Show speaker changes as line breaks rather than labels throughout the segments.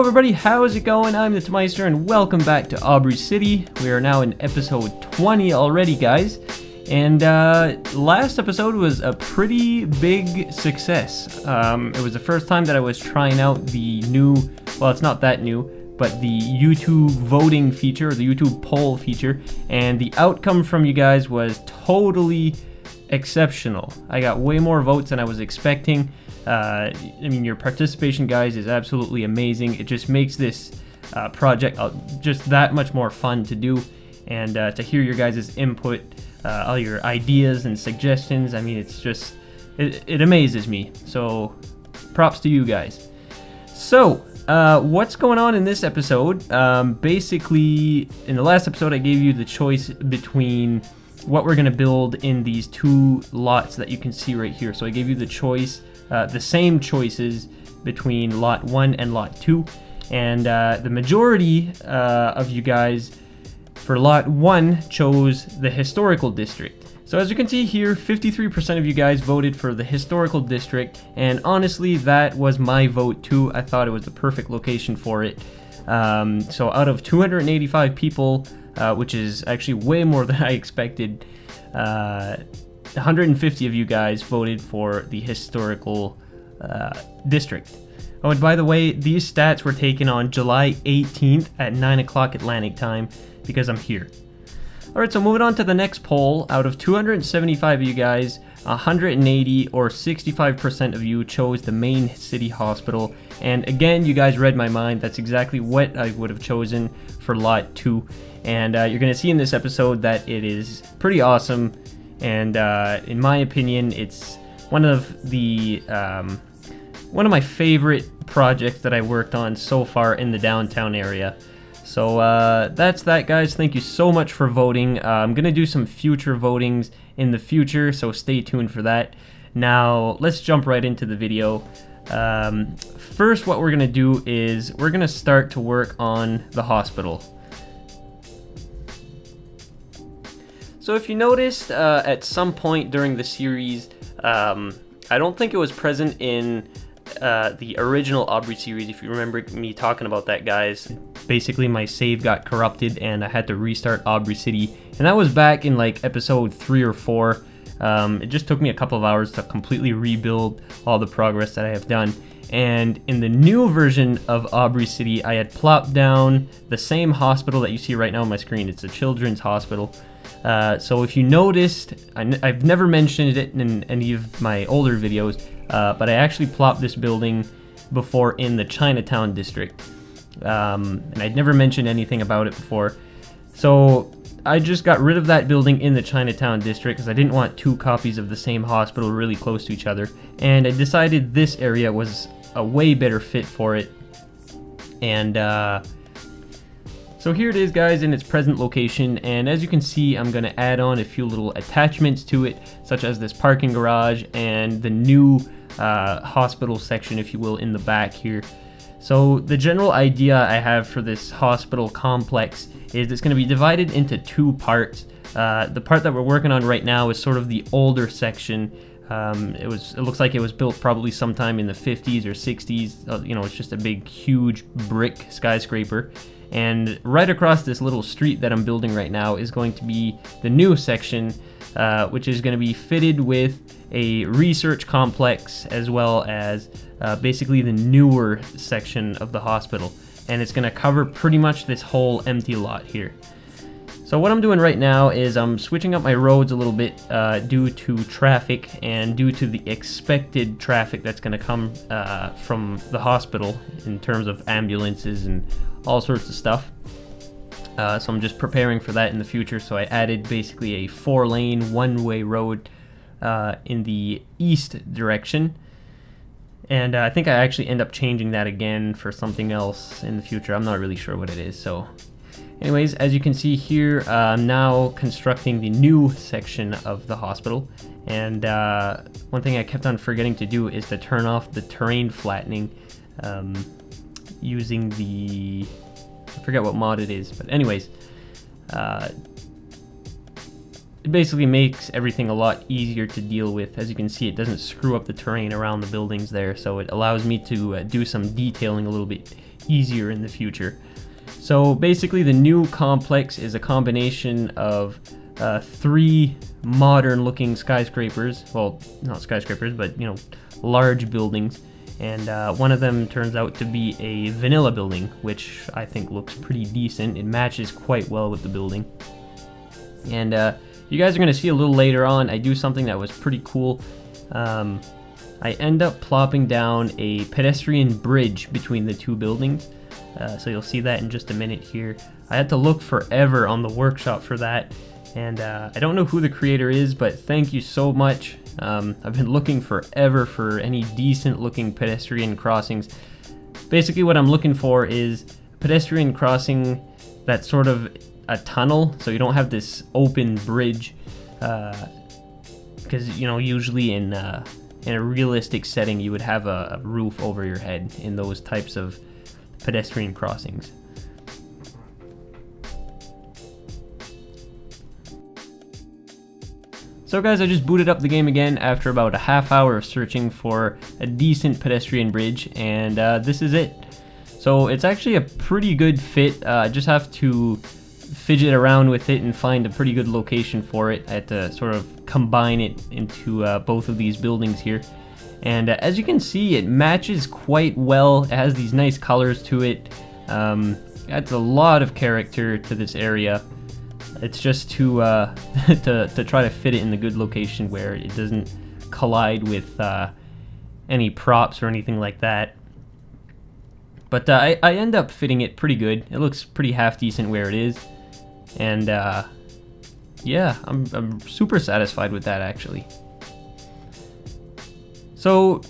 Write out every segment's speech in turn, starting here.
everybody, how's it going? I'm the Meister and welcome back to Aubrey City. We are now in episode 20 already, guys. And last episode was a pretty big success. It was the first time that I was trying out the new, well, it's not that new, but the YouTube voting feature, or the YouTube poll feature, and the outcome from you guys was totally exceptional. I got way more votes than I was expecting. I mean, your participation, guys, is absolutely amazing. It just makes this project just that much more fun to do, and to hear your guys' input, all your ideas and suggestions. I mean, it's just, it amazes me. So, props to you guys. So, what's going on in this episode? Basically, in the last episode, I gave you the choice between what we're going to build in these two lots that you can see right here. So I gave you the choice, the same choices between lot 1 and lot 2, and the majority of you guys for lot 1 chose the historical district. So as you can see here, 53% of you guys voted for the historical district, and honestly that was my vote too. I thought it was the perfect location for it. So out of 285 people, which is actually way more than I expected, 150 of you guys voted for the historical district. Oh, and by the way, these stats were taken on July 18th at 9 o'clock Atlantic time because I'm here. Alright, so moving on to the next poll. Out of 275 of you guys, 180 or 65% of you chose the main city hospital. And again, you guys read my mind. That's exactly what I would have chosen for lot 2. And you're going to see in this episode that it is pretty awesome. And in my opinion, it's one of the one of my favorite projects that I worked on so far in the downtown area. So that's that, guys. Thank you so much for voting. I'm going to do some future votings in the future, so stay tuned for that. Now, let's jump right into the video. First, what we're going to do is we're going to start to work on the hospital. So if you noticed at some point during the series, I don't think it was present in the original Aubrey series, if you remember me talking about that, guys. Basically, my save got corrupted and I had to restart Aubrey City, and that was back in like episode 3 or 4. It just took me a couple of hours to completely rebuild all the progress that I have done. And in the new version of Aubrey City, I had plopped down the same hospital that you see right now on my screen. It's a children's hospital. So if you noticed, I've never mentioned it in any of my older videos, but I actually plopped this building before in the Chinatown district. And I'd never mentioned anything about it before. So I just got rid of that building in the Chinatown district because I didn't want two copies of the same hospital really close to each other. And I decided this area was a way better fit for it. And so here it is, guys, in its present location, and as you can see, I'm going to add on a few little attachments to it, such as this parking garage and the new hospital section, if you will, in the back here. So the general idea I have for this hospital complex is it's going to be divided into two parts. The part that we're working on right now is sort of the older section. It looks like it was built probably sometime in the 50s or 60s. You know, it's just a big, huge brick skyscraper. And right across this little street that I'm building right now is going to be the new section, which is going to be fitted with a research complex as well as basically the newer section of the hospital. And it's going to cover pretty much this whole empty lot here. So what I'm doing right now is I'm switching up my roads a little bit due to traffic and due to the expected traffic that's going to come from the hospital in terms of ambulances and all sorts of stuff. So I'm just preparing for that in the future. So I added basically a 4-lane, one-way road in the east direction. And I think I actually end up changing that again for something else in the future. I'm not really sure what it is. So anyways, as you can see here, I'm now constructing the new section of the hospital. And one thing I kept on forgetting to do is to turn off the terrain flattening using the, I forget what mod it is, but anyways, it basically makes everything a lot easier to deal with. As you can see, it doesn't screw up the terrain around the buildings there, so it allows me to do some detailing a little bit easier in the future. So basically the new complex is a combination of 3 modern looking skyscrapers, well, not skyscrapers, but you know, large buildings, and one of them turns out to be a vanilla building, which I think looks pretty decent. It matches quite well with the building. And you guys are going to see a little later on, I do something that was pretty cool. I end up plopping down a pedestrian bridge between the 2 buildings. So you'll see that in just a minute here. I had to look forever on the workshop for that, and I don't know who the creator is, but thank you so much. I've been looking forever for any decent looking pedestrian crossings. Basically what I'm looking for is a pedestrian crossing that's sort of a tunnel, so you don't have this open bridge, because you know, usually in a realistic setting you would have a roof over your head in those types of pedestrian crossings. So guys, I just booted up the game again after about a half hour of searching for a decent pedestrian bridge, and this is it. So it's actually a pretty good fit. I just have to fidget around with it and find a pretty good location for it. I had to sort of combine it into both of these buildings here. And as you can see, it matches quite well. It has these nice colors to it. Adds a lot of character to this area. It's just to to try to fit it in the good location where it doesn't collide with any props or anything like that. But I end up fitting it pretty good. It looks pretty half decent where it is. And yeah, I'm super satisfied with that actually. So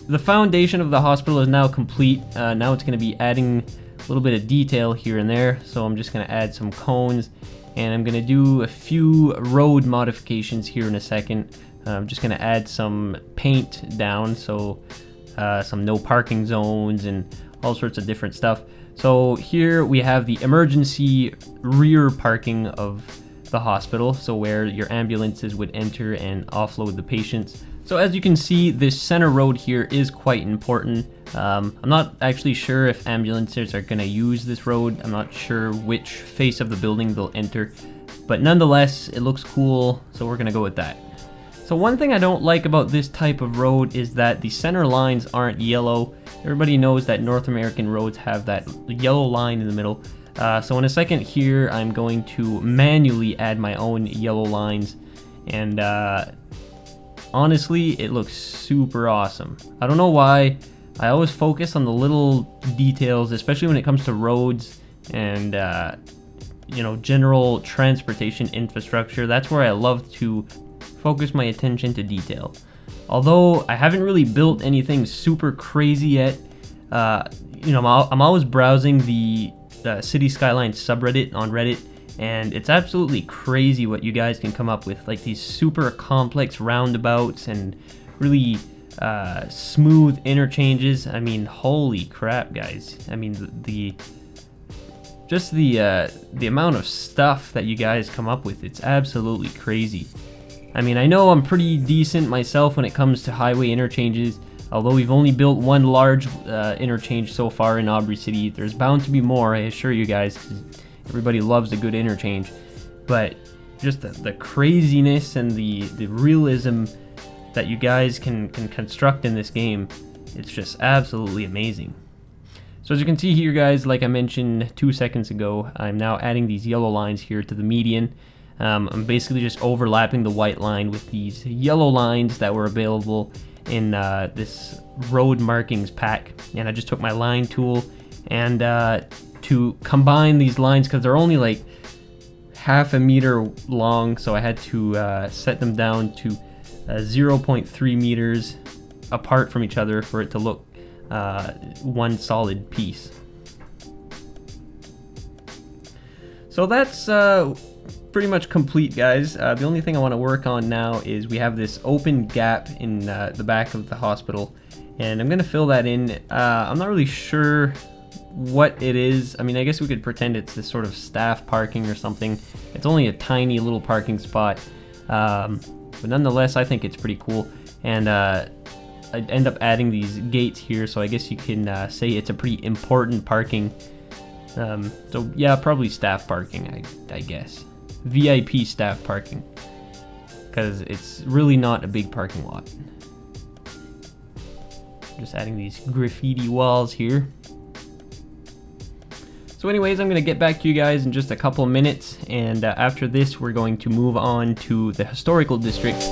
the foundation of the hospital is now complete. Now it's going to be adding a little bit of detail here and there. So I'm just going to add some cones, and I'm going to do a few road modifications here in a second. I'm just going to add some paint down, so some no parking zones and all sorts of different stuff. So here we have the emergency rear parking of the hospital, so where your ambulances would enter and offload the patients. So as you can see, this center road here is quite important. I'm not actually sure if ambulances are going to use this road. I'm not sure which face of the building they'll enter, but nonetheless, it looks cool, so we're going to go with that. So one thing I don't like about this type of road is that the center lines aren't yellow. Everybody knows that North American roads have that yellow line in the middle. So in a second here, I'm going to manually add my own yellow lines, and honestly, it looks super awesome. I don't know why. I always focus on the little details, especially when it comes to roads and you know, general transportation infrastructure. That's where I love to focus my attention to detail. Although I haven't really built anything super crazy yet, you know, I'm always browsing the City Skylines subreddit on Reddit, and it's absolutely crazy what you guys can come up with, like these super complex roundabouts and really smooth interchanges. I mean, holy crap, guys. I mean, just the amount of stuff that you guys come up with, it's absolutely crazy. I mean, I know I'm pretty decent myself when it comes to highway interchanges, although we've only built one large interchange so far in Aubrey City. There's bound to be more, I assure you guys, 'cause everybody loves a good interchange. But just the craziness and the realism that you guys can construct in this game, it's just absolutely amazing. So as you can see here, guys, like I mentioned 2 seconds ago, I'm now adding these yellow lines here to the median. I'm basically just overlapping the white line with these yellow lines that were available in this road markings pack, and I just took my line tool and to combine these lines, because they're only like half a meter long, so I had to set them down to 0.3 meters apart from each other for it to look one solid piece. So that's pretty much complete, guys. The only thing I want to work on now is we have this open gap in the back of the hospital, and I'm gonna fill that in. I'm not really sure what it is. I mean, I guess we could pretend it's this sort of staff parking or something. It's only a tiny little parking spot, But nonetheless, I think it's pretty cool. And I end up adding these gates here, so I guess you can say it's a pretty important parking. So yeah, probably staff parking, I guess. VIP staff parking, because it's really not a big parking lot. Just adding these graffiti walls here. So anyways, I'm going to get back to you guys in just a couple of minutes, and after this we're going to move on to the historical district.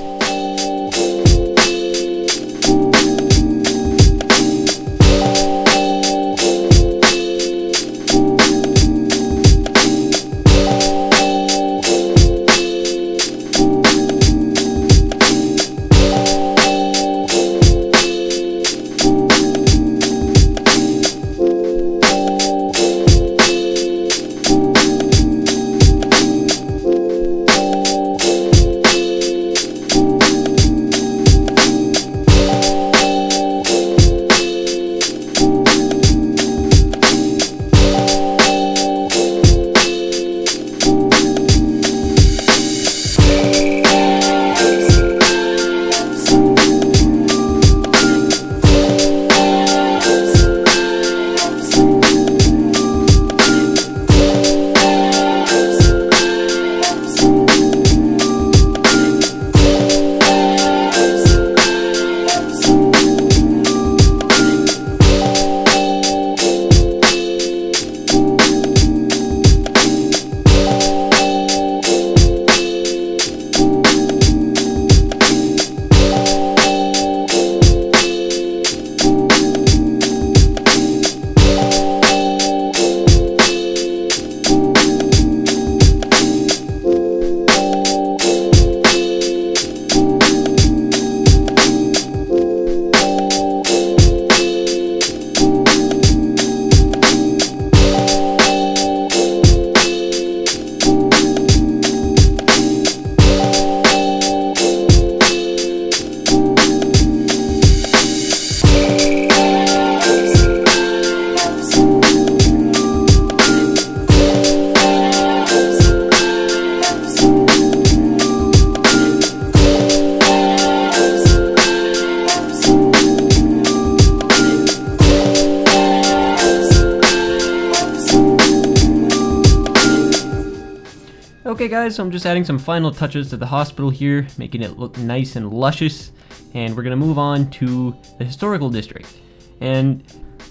Okay guys, so I'm just adding some final touches to the hospital here, making it look nice and luscious, and we're gonna move on to the historical district. And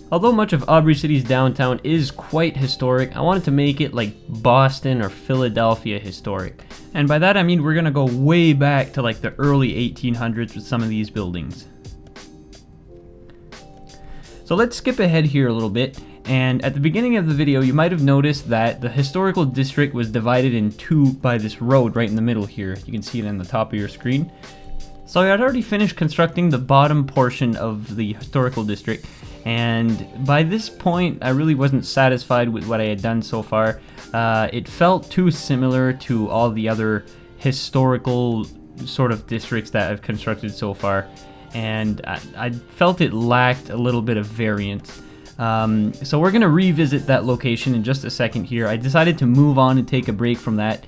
although much of Aubrey City's downtown is quite historic, I wanted to make it like Boston or Philadelphia historic. And by that I mean we're gonna go way back to like the early 1800s with some of these buildings. So let's skip ahead here a little bit. And at the beginning of the video, you might have noticed that the historical district was divided in two by this road right in the middle here. You can see it on the top of your screen. So I had already finished constructing the bottom portion of the historical district, and by this point I really wasn't satisfied with what I had done so far. It felt too similar to all the other historical sort of districts that I've constructed so far, and I felt it lacked a little bit of variance. So we're going to revisit that location in just a second here. I decided to move on and take a break from that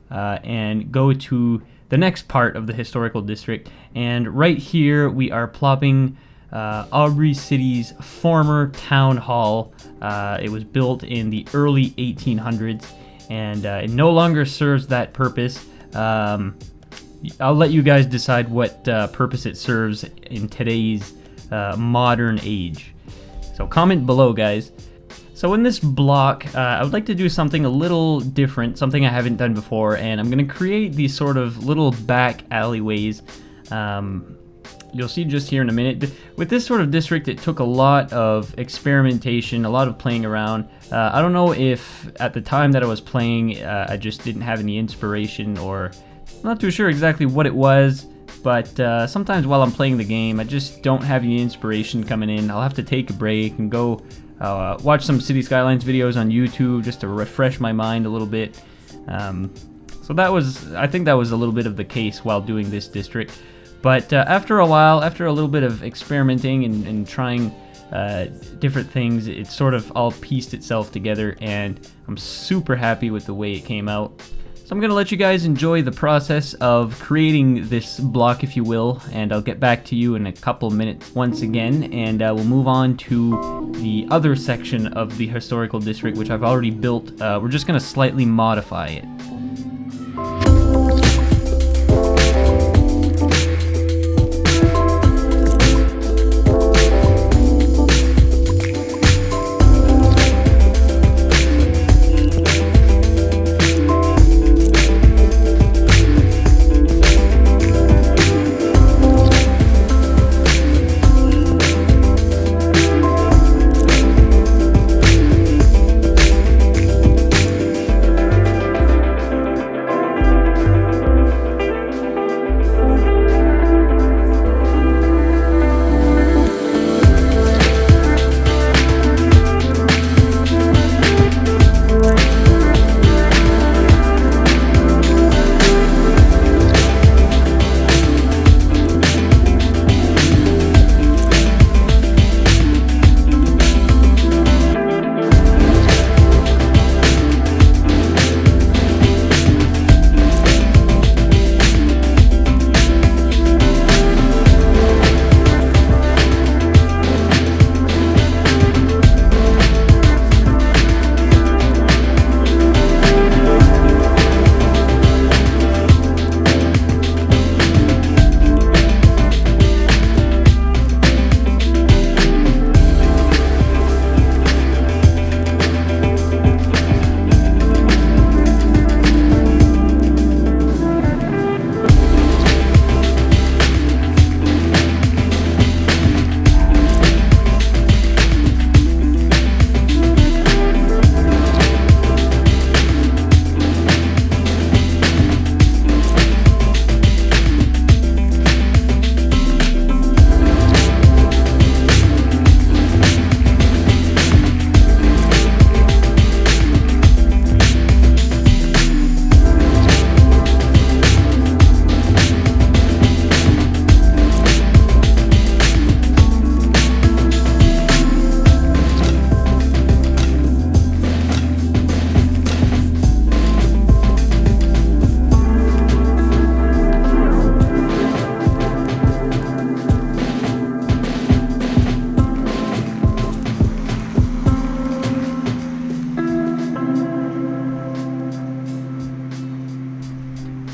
and go to the next part of the historical district. And right here we are plopping Aubrey City's former town hall. It was built in the early 1800s, and it no longer serves that purpose. I'll let you guys decide what purpose it serves in today's modern age. So comment below, guys. So in this block, I would like to do something a little different, something I haven't done before, and I'm going to create these sort of little back alleyways. You'll see just here in a minute. With this sort of district, it took a lot of experimentation, a lot of playing around. I don't know if at the time that I was playing, I just didn't have any inspiration, or I'm not too sure exactly what it was. But sometimes while I'm playing the game, I just don't have any inspiration coming in. I'll have to take a break and go watch some City Skylines videos on YouTube just to refresh my mind a little bit. So I think that was a little bit of the case while doing this district. But after a while, after a little bit of experimenting and trying different things, it sort of all pieced itself together, and I'm super happy with the way it came out. So I'm going to let you guys enjoy the process of creating this block, if you will, and I'll get back to you in a couple minutes once again, and we'll move on to the other section of the historical district, which I've already built. We're just going to slightly modify it.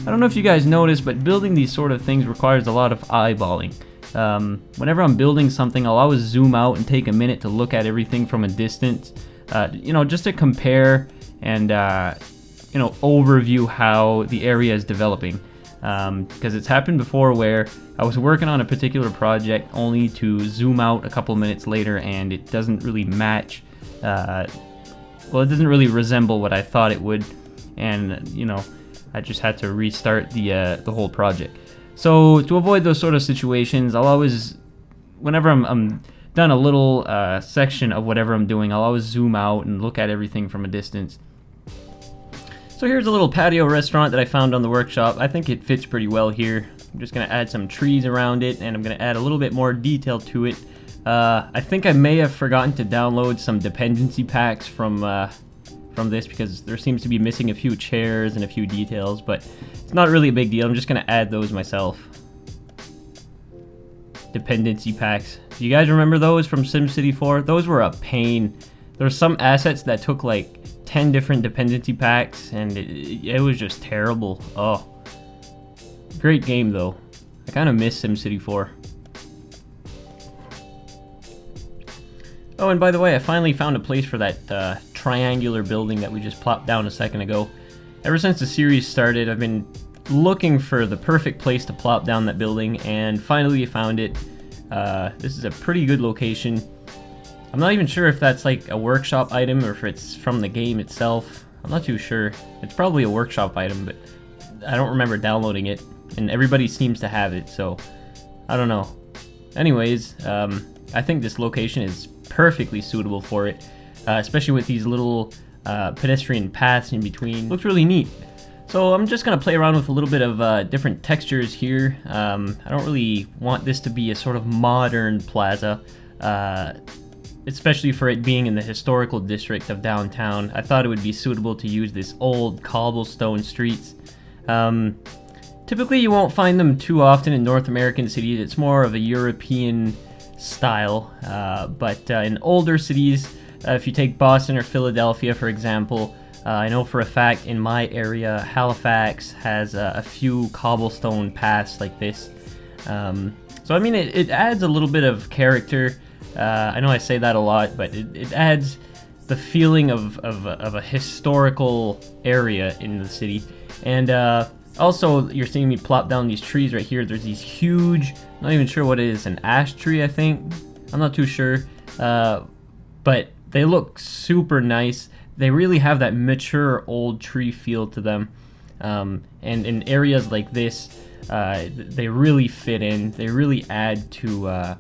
I don't know if you guys noticed, but building these sort of things requires a lot of eyeballing. Whenever I'm building something, I'll always zoom out and take a minute to look at everything from a distance, you know, just to compare and, you know, overview how the area is developing. Because it's happened before where I was working on a particular project only to zoom out a couple minutes later and it doesn't really match, well, it doesn't really resemble what I thought it would, and, you know, I just had to restart the whole project. So to avoid those sort of situations, I'll always, whenever I'm done a little section of whatever I'm doing, I'll always zoom out and look at everything from a distance. So here's a little patio restaurant that I found on the workshop. I think it fits pretty well here. I'm just going to add some trees around it, and I'm going to add a little bit more detail to it. I think I may have forgotten to download some dependency packs from this, because there seems to be missing a few chairs and a few details, but it's not really a big deal. I'm just going to add those myself. Dependency packs. Do you guys remember those from SimCity 4? Those were a pain. There were some assets that took like 10 different dependency packs, and it was just terrible. Oh, great game though. I kind of miss SimCity 4. Oh, and by the way, I finally found a place for that triangular building that we just plopped down a second ago. Ever since the series started, I've been looking for the perfect place to plop down that building, and finally found it. This is a pretty good location. I'm not even sure if that's like a workshop item or if it's from the game itself. I'm not too sure. It's probably a workshop item, but I don't remember downloading it, and everybody seems to have it, so I don't know. Anyways, I think this location is perfectly suitable for it, especially with these little pedestrian paths in between. Looks really neat. So I'm just going to play around with a little bit of different textures here. I don't really want this to be a sort of modern plaza. especially for it being in the historical district of downtown, I thought it would be suitable to use this old cobblestone streets. Typically you won't find them too often in North American cities. It's more of a European style, but in older cities, if you take Boston or Philadelphia for example, I know for a fact in my area Halifax has a few cobblestone paths like this. So I mean it adds a little bit of character. I know I say that a lot, but it adds the feeling of a historical area in the city. And also, you're seeing me plop down these trees right here. There's these huge, not even sure what it is, an ash tree, I think. I'm not too sure. But they look super nice. They really have that mature old tree feel to them. And in areas like this, they really fit in. They really add to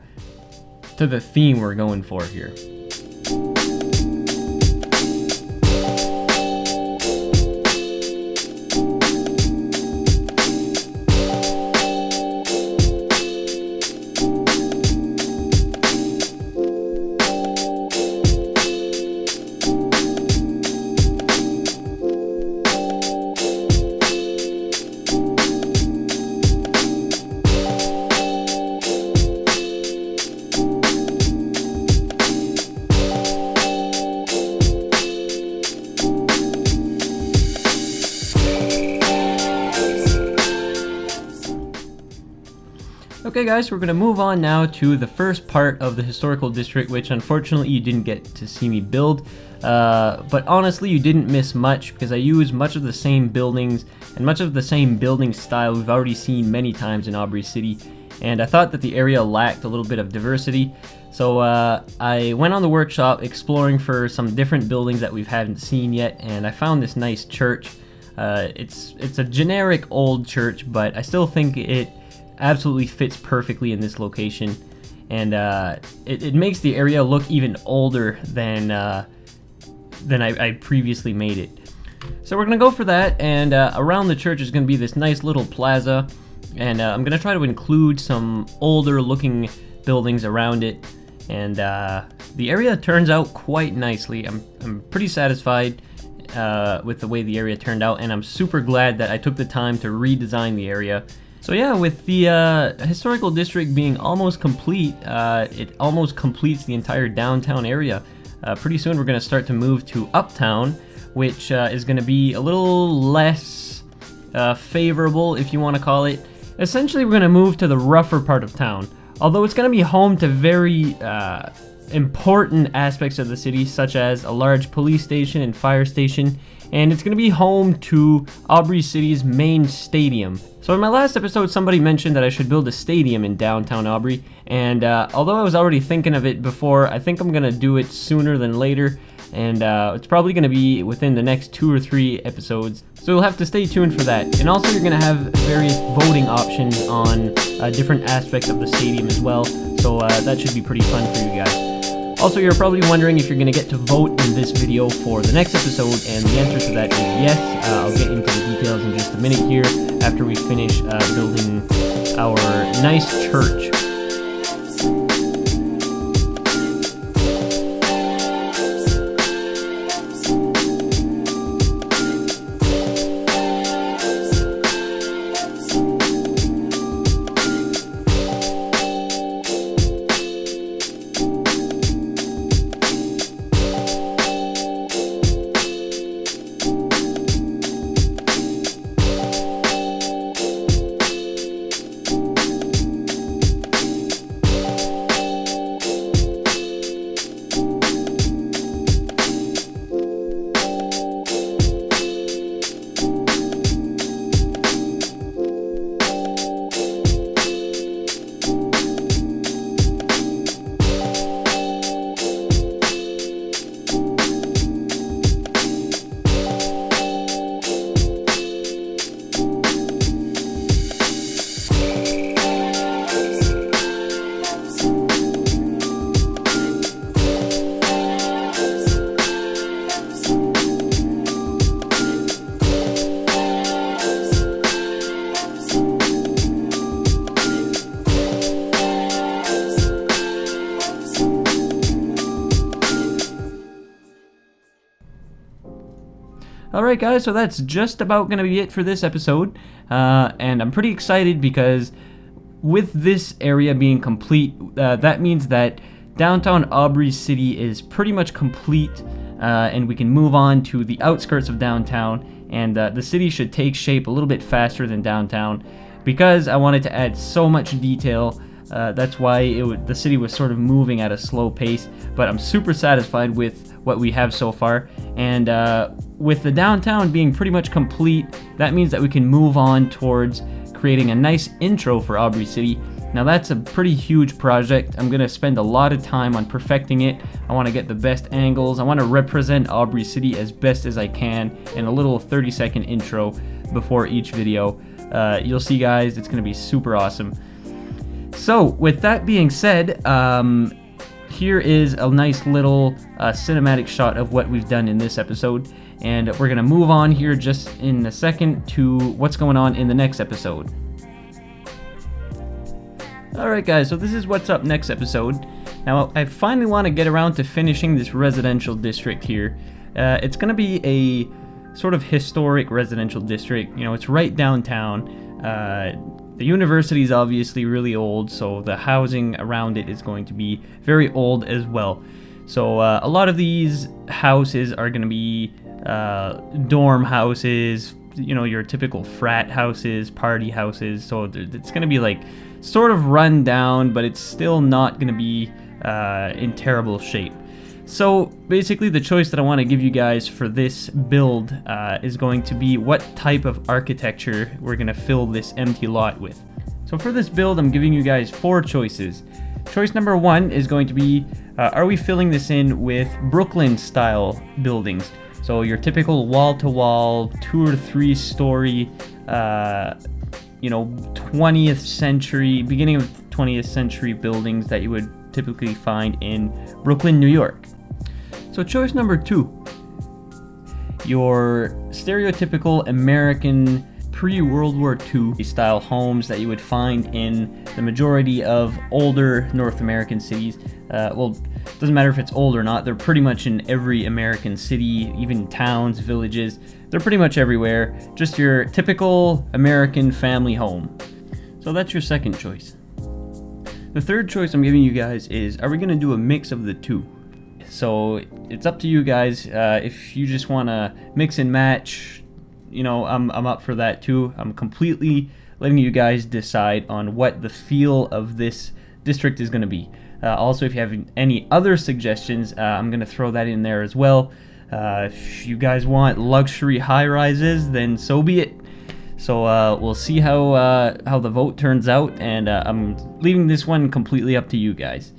the theme we're going for here. Okay guys, we're going to move on now to the first part of the historical district, which unfortunately you didn't get to see me build. But honestly, you didn't miss much because I used much of the same buildings and much of the same building style we've already seen many times in Aubrey City. And I thought that the area lacked a little bit of diversity. So I went on the workshop exploring for some different buildings that we haven't seen yet, and I found this nice church. It's a generic old church, but I still think it absolutely fits perfectly in this location, and it makes the area look even older than I previously made it. So we're gonna go for that, and around the church is gonna be this nice little plaza, and I'm gonna try to include some older looking buildings around it, and the area turns out quite nicely. I'm pretty satisfied with the way the area turned out, and I'm super glad that I took the time to redesign the area. So yeah, with the historical district being almost complete, it almost completes the entire downtown area. Pretty soon we're going to start to move to uptown, which is going to be a little less favorable, if you want to call it. Essentially, we're going to move to the rougher part of town, although it's going to be home to very important aspects of the city, such as a large police station and fire station, and it's going to be home to Aubrey City's main stadium. So in my last episode, somebody mentioned that I should build a stadium in downtown Aubrey, and although I was already thinking of it before, I think I'm going to do it sooner than later, and it's probably going to be within the next 2 or 3 episodes, so you'll have to stay tuned for that. And also you're going to have various voting options on different aspects of the stadium as well, so that should be pretty fun for you guys. Also, you're probably wondering if you're going to get to vote in this video for the next episode, and the answer to that is yes. I'll get into the details in just a minute here after we finish building our nice church. Alright guys, so that's just about going to be it for this episode, and I'm pretty excited because with this area being complete, that means that downtown Aubrey City is pretty much complete, and we can move on to the outskirts of downtown, and the city should take shape a little bit faster than downtown because I wanted to add so much detail. That's why the city was sort of moving at a slow pace, but I'm super satisfied with what we have so far, and with the downtown being pretty much complete, that means that we can move on towards creating a nice intro for Aubrey City. Now that's a pretty huge project. I'm gonna spend a lot of time on perfecting it. I want to get the best angles. I want to represent Aubrey City as best as I can in a little 30-second intro before each video. You'll see guys, it's gonna be super awesome. So with that being said, here is a nice little cinematic shot of what we've done in this episode, and we're gonna move on here just in a second to what's going on in the next episode. Alright guys, so this is what's up next episode. Now I finally want to get around to finishing this residential district here. It's gonna be a sort of historic residential district. You know, it's right downtown. The university is obviously really old, so the housing around it is going to be very old as well. So a lot of these houses are going to be dorm houses, you know, your typical frat houses, party houses. So it's going to be like sort of run down, but it's still not going to be in terrible shape. So basically the choice that I want to give you guys for this build is going to be what type of architecture we're going to fill this empty lot with. So for this build, I'm giving you guys 4 choices. Choice number 1 is going to be, are we filling this in with Brooklyn style buildings? So your typical wall-to-wall, 2 or 3 story, you know, 20th century, beginning of 20th century buildings that you would typically find in Brooklyn, New York. So choice number 2, your stereotypical American pre-World War II style homes that you would find in the majority of older North American cities. Well, it doesn't matter if it's old or not, they're pretty much in every American city, even towns, villages, they're pretty much everywhere. Just your typical American family home. So that's your second choice. The third choice I'm giving you guys is, are we going to do a mix of the two? So it's up to you guys. If you just want to mix and match, you know, I'm up for that too. I'm completely letting you guys decide on what the feel of this district is going to be. Also, if you have any other suggestions, I'm going to throw that in there as well. If you guys want luxury high-rises, then so be it. So we'll see how the vote turns out, and I'm leaving this one completely up to you guys.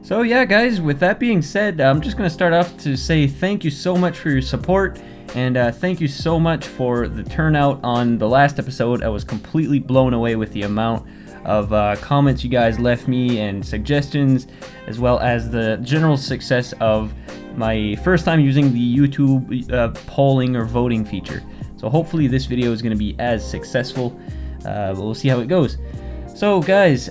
So yeah guys, with that being said, I'm just going to start off to say thank you so much for your support, and thank you so much for the turnout on the last episode. I was completely blown away with the amount of comments you guys left me and suggestions, as well as the general success of my first time using the YouTube polling or voting feature. So hopefully this video is going to be as successful, but we'll see how it goes. So guys,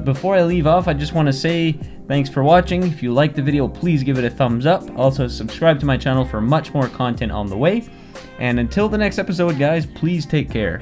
before I leave off, I just want to say thanks for watching. If you liked the video, please give it a thumbs up. Also, subscribe to my channel for much more content on the way. And until the next episode, guys, please take care.